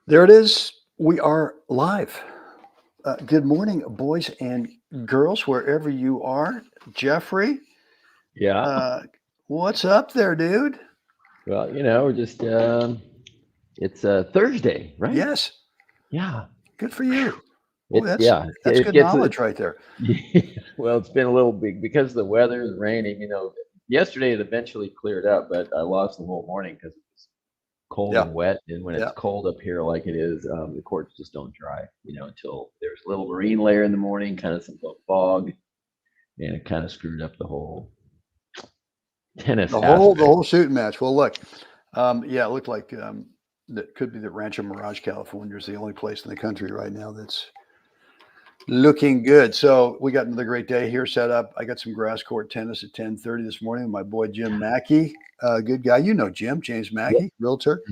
There it is. We are live. Good morning, boys and girls, wherever you are. Jeffrey, Yeah. uh, what's up there, dude? Well, we're just it's Thursday, right? Yes, Yeah. good for you. Oh, It that's yeah, that's it good gets knowledge it's right there. well, it's been a little big because of the weather is raining, Yesterday it eventually cleared up, but I lost the whole morning because it was cold Yeah, and wet. And when yeah. it's cold up here like it is, the courts just don't dry, until there's a little marine layer in the morning, kind of some little fog, and it kind of screwed up the whole tennis The aspect. whole shooting match. Well, look, yeah, it looked like that could be that Rancho Mirage, California is the only place in the country right now that's looking good. So we got another great day here set up. I got some grass court tennis at 10:30 this morning with my boy Jim Mackey. Good guy. You know Jim, James Yep. Mackey, realtor.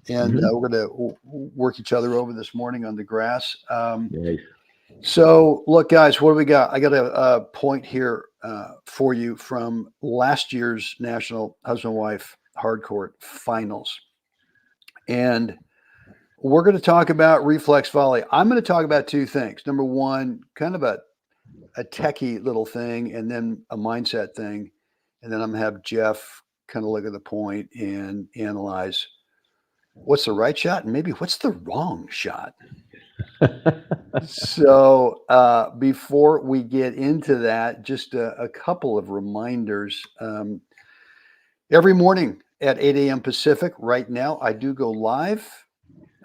And Hmm. we're going to work each other over this morning on the grass. Right. So, look, guys, what do we got? I got a point here for you from last year's National Husband Wife Hardcourt Finals. And we're going to talk about reflex volley. I'm going to talk about two things. Number one, kind of a techie little thing, and then a mindset thing. And then I'm going to have Jeff kind of look at the point and analyze what's the right shot and maybe what's the wrong shot. So before we get into that, just a couple of reminders. Every morning at 8 a.m. Pacific, right now, I do go live.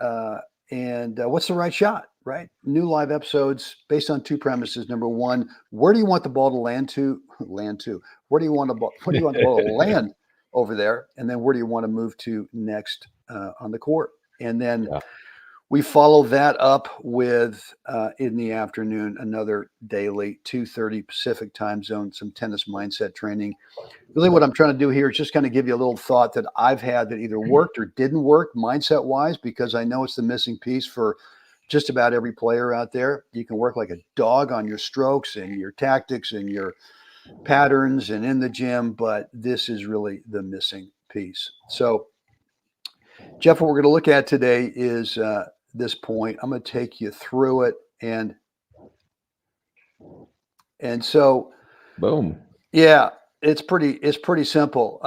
Uh, and what's the right shot, right? New live episodes based on two premises. Number one, where do you want the ball to land to? Land to. Where do you want the ball? Where do you want the ball to land over there? And then where do you want to move to next on the court? And then Yeah. we follow that up with in the afternoon another daily 2:30 Pacific time zone, some tennis mindset training. Really, what I'm trying to do here is just kind of give you a little thought that I've had that either worked or didn't work mindset wise, because I know it's the missing piece for just about every player out there. You can work like a dog on your strokes and your tactics and your patterns and in the gym, but this is really the missing piece. So, Jeff, what we're going to look at today is this point. I'm going to take you through it, and so Boom. yeah, it's pretty simple.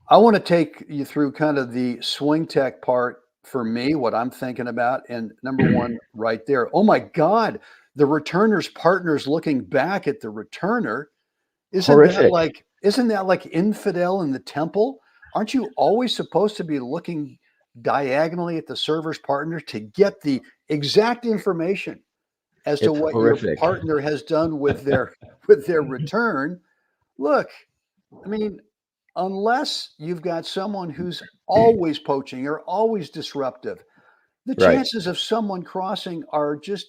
I want to take you through kind of the swing tech part for me, what I'm thinking about. And number one, right there. Oh my God, the returner's partner's looking back at the returner. Horrific. Isn't that like infidel in the temple? Aren't you always supposed to be looking diagonally at the server's partner to get the exact information as to It's what your horrific. partner has done with their with their return? Look, I mean, unless you've got someone who's always poaching or always disruptive, the Right. chances of someone crossing are just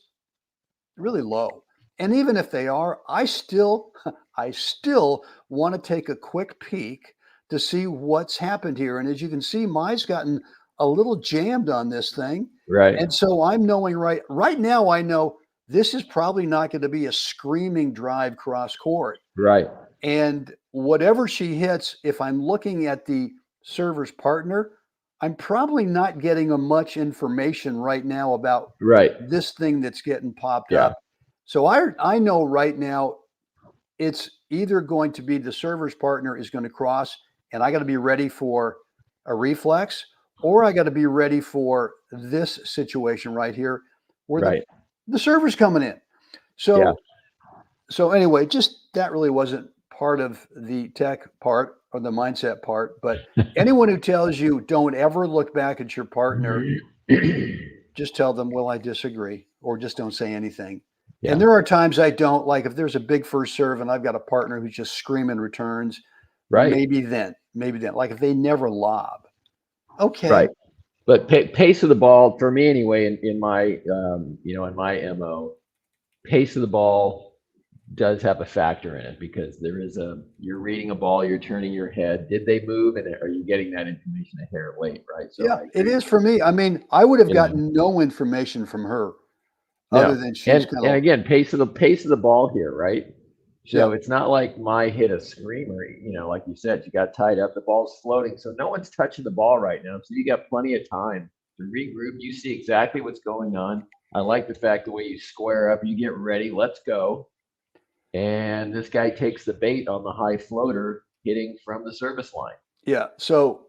really low. And even if they are, I still want to take a quick peek to see what's happened here. And as you can see, mine's gotten a little jammed on this thing. Right. And so I'm knowing right now, I know this is probably not going to be a screaming drive cross court. Right. And whatever she hits, if I'm looking at the server's partner, I'm probably not getting a much information right now about Right. this thing that's getting popped Yeah. up. So I know right now it's either going to be the server's partner is going to cross, and I got to be ready for a reflex, or I got to be ready for this situation right here where the Right. the server's coming in. Yeah. So anyway, just that really wasn't part of the tech part or the mindset part. But anyone who tells you don't ever look back at your partner, just tell them, well, I disagree, or just don't say anything. And Yeah. there are times I don't, like if there's a big first serve and I've got a partner who's just screaming returns, Right. maybe then, like if they never lob, okay, Right. But pace of the ball for me anyway, in my in my mo, pace of the ball does have a factor in it because you're reading a ball, you're turning your head. Did they move, and are you getting that information a hair late? Right. So yeah, I it agree is with for me. I mean, I would have you. You know. gotten no information from her other No. than she's And kind and of, again, pace of the ball here, right? yeah, So it's not like my hit a screamer, like you said, you got tied up, the ball's floating, so no one's touching the ball right now. So you got plenty of time to regroup. You see exactly what's going on. I like the fact the way you square up, you get ready, let's go. And this guy takes the bait on the high floater hitting from the service line. Yeah. So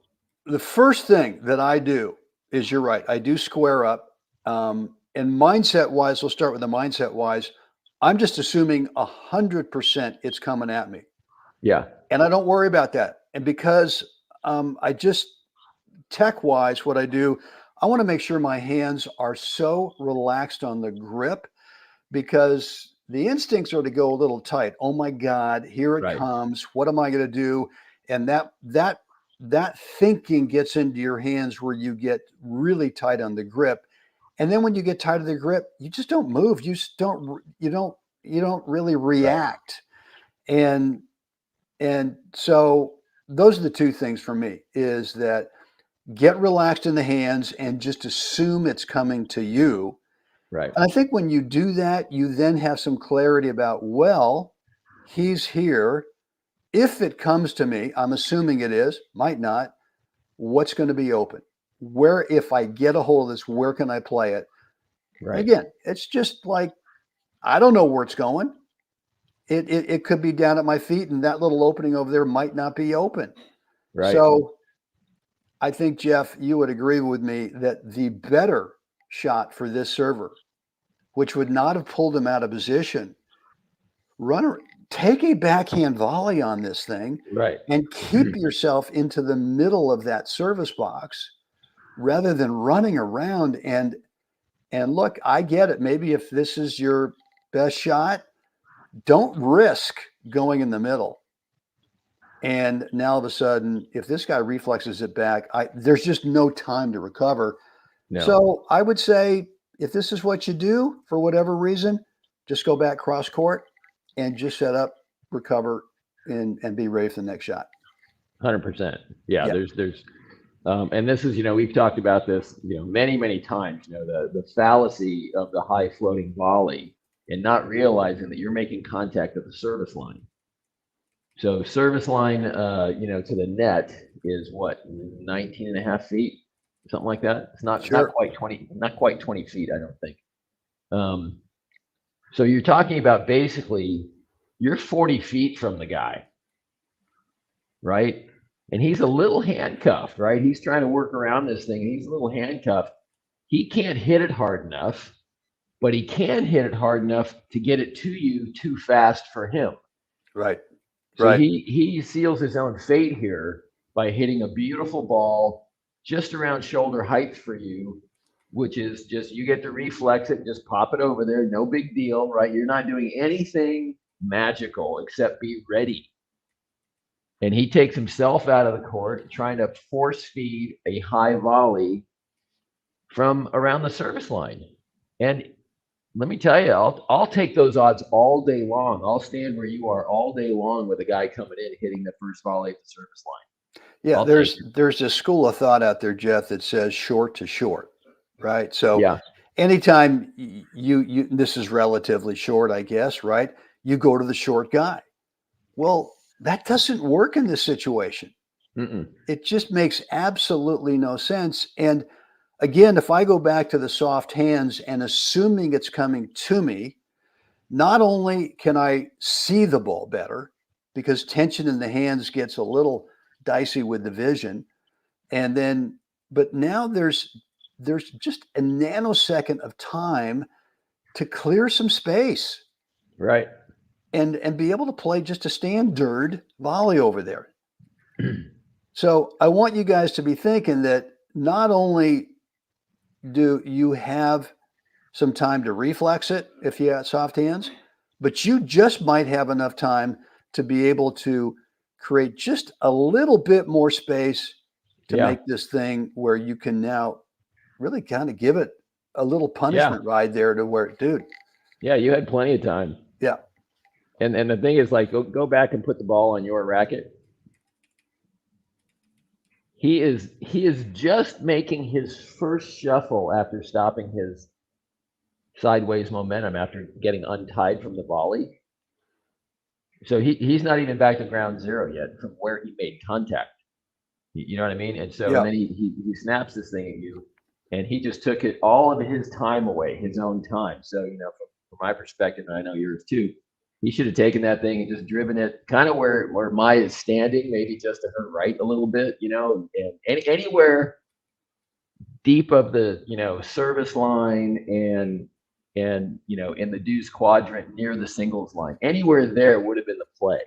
the first thing that I do is, you're right, I do square up. And mindset wise, we'll start with the mindset wise. I'm just assuming 100% it's coming at me. Yeah. And I don't worry about that. And because I just tech wise, what I do, I want to make sure my hands are so relaxed on the grip, because the instincts are to go a little tight. Oh my God, here it Right. comes. What am I going to do? And that thinking gets into your hands where you get really tight on the grip. And then when you get tight of the grip, you just don't move. You don't really react. And so those are the two things for me, is that get relaxed in the hands and just assume it's coming to you. Right. And I think when you do that, you then have some clarity about, well, he's here. If it comes to me, I'm assuming it is, might not, what's going to be open? Where, if I get a hold of this, where can I play it? Right. Again, it's just like, I don't know where it's going. It could be down at my feet, and that little opening over there might not be open. Right. So I think, Jeff, you would agree with me that the better shot for this server, which would not have pulled him out of position, take a backhand volley on this thing, Right. and keep yourself into the middle of that service box rather than running around. And look, I get it. Maybe if this is your best shot, don't risk going in the middle. And now all of a sudden, if this guy reflexes it back, there's just no time to recover. No. So I would say, if this is what you do for whatever reason, just go back cross court and just set up, recover, and be ready for the next shot. 100%. Yeah. Yeah. There's and this is, we've talked about this, many, many times, the fallacy of the high floating volley and not realizing that you're making contact at the service line. So service line, to the net is what, 19 and a half feet, something like that. It's not quite 20 feet, I don't think. So you're talking about basically you're 40 feet from the guy, right? And he's a little handcuffed, right? He's trying to work around this thing. And he's a little handcuffed. He can't hit it hard enough, but he can hit it hard enough to get it to you too fast for him. Right. So right. he seals his own fate here by hitting a beautiful ball just around shoulder height for you, which is just, you get to reflex it, just pop it over there. No big deal, right? You're not doing anything magical except be ready. And he takes himself out of the court trying to force feed a high volley from around the service line. And let me tell you, I'll take those odds all day long. I'll stand where you are all day long with a guy coming in hitting the first volley at the service line. Yeah, there's a school of thought out there, Jeff, that says short to short, right? So yeah, anytime you this is relatively short, I guess, right? You go to the short guy. Well, that doesn't work in this situation. It just makes absolutely no sense. And again, if I go back to the soft hands and assuming it's coming to me, not only can I see the ball better, because tension in the hands gets a little dicey with the vision, but now there's just a nanosecond of time to clear some space, right, and be able to play just a standard volley over there. So I want you guys to be thinking that not only do you have some time to reflex it if you have soft hands, but you just might have enough time to be able to create just a little bit more space to make this thing where you can now really kind of give it a little punishment ride there to where, dude. Yeah, you had plenty of time. Yeah. And the thing is, like, go back and put the ball on your racket. He is just making his first shuffle after stopping his sideways momentum after getting untied from the volley. So he's not even back to ground zero yet from where he made contact. You know what I mean? And so and then he snaps this thing at you. and he just took it all of his time away, his own time. So, from my perspective, and I know yours too, he should have taken that thing and just driven it kind of where Maya is standing, maybe just to her right a little bit, and anywhere deep of the, service line and in the deuce quadrant near the singles line, anywhere there would have been the play.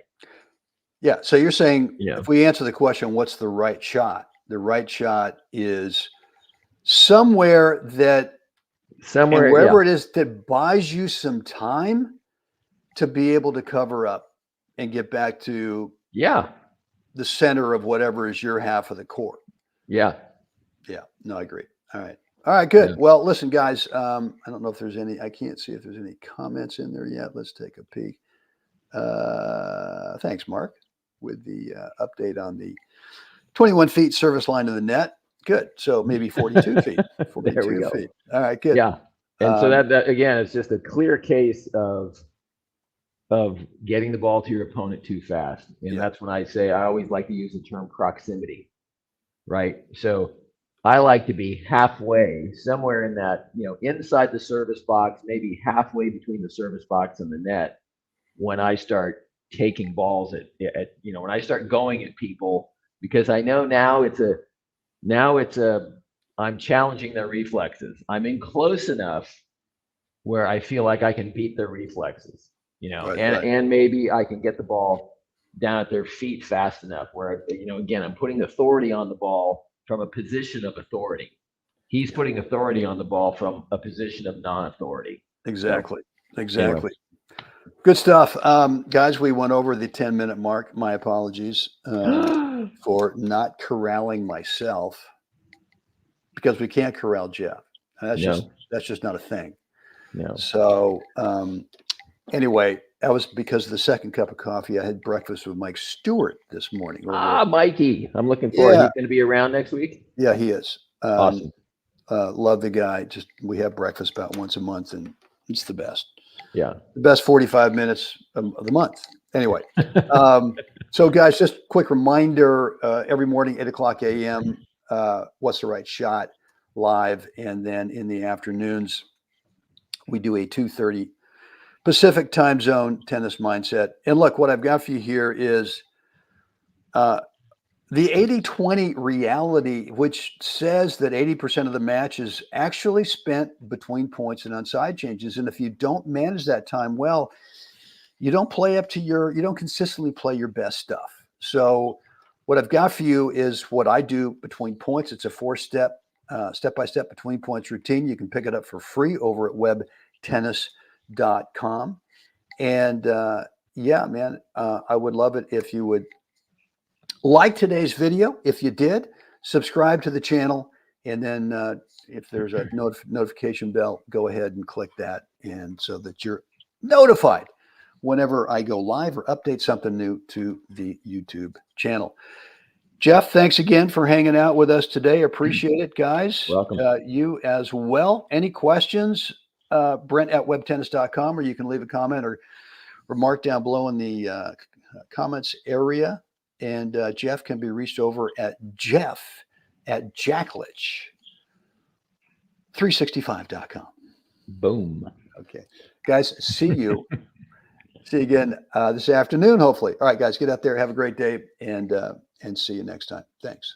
Yeah. So you're saying Yeah. if we answer the question, what's the right shot? The right shot is somewhere and wherever it is that buys you some time to be able to cover up and get back to the center of whatever is your half of the court. Yeah. No, I agree. All right, good. Yeah. Well, listen, guys, I don't know if there's I can't see if there's any comments in there yet. Let's take a peek. Thanks, Mark, with the update on the 21 feet service line to the net. Good. So maybe 42 feet. 42 there we go. feet. All right, good. Yeah. And so that again, it's just a clear case of getting the ball to your opponent too fast. And that's when I always like to use the term proximity, right? So I like to be halfway, somewhere in that, inside the service box, maybe halfway between the service box and the net, when I start taking balls when I start going at people, because I know I'm challenging their reflexes. I'm in close enough where I feel like I can beat their reflexes, and maybe I can get the ball down at their feet fast enough where, again, I'm putting authority on the ball from a position of authority. He's putting authority on the ball from a position of non-authority. Exactly. So, exactly. Anyway. Good stuff. Guys, we went over the 10-minute mark. My apologies for not corralling myself, because we can't corral Jeff. And that's just not a thing. No. So anyway, that was because of the second cup of coffee. I had breakfast with Mike Stewart this morning. Mikey. I'm looking forward. He's going to be around next week? Yeah, he is. Awesome. Love the guy. We have breakfast about once a month, and it's the best. Yeah. The best 45 minutes of the month. Anyway, so guys, just quick reminder, every morning, 8:00 a.m., What's the Right Shot live. And then in the afternoons, we do a 2:30 Pacific time zone tennis mindset. And look, what I've got for you here is the 80-20 reality, which says that 80% of the match is actually spent between points and on side changes. And if you don't manage that time well, you don't consistently play your best stuff. So what I've got for you is what I do between points. It's a 4-step, step-by-step between points routine. You can pick it up for free over at webtennis.com. And man, I would love it if you would like today's video. If you did, subscribe to the channel, and then if there's a notification bell, go ahead and click that, and so that you're notified whenever I go live or update something new to the YouTube channel. Jeff, thanks again for hanging out with us today. Appreciate it, guys. Welcome. You as well. Any questions, Brent at webtennis.com, or you can leave a comment or remark down below in the comments area. And Jeff can be reached over at jeff@jacklich365.com. Boom. Okay. Guys, see you again this afternoon, hopefully. All right, guys, get out there. Have a great day, and see you next time. Thanks.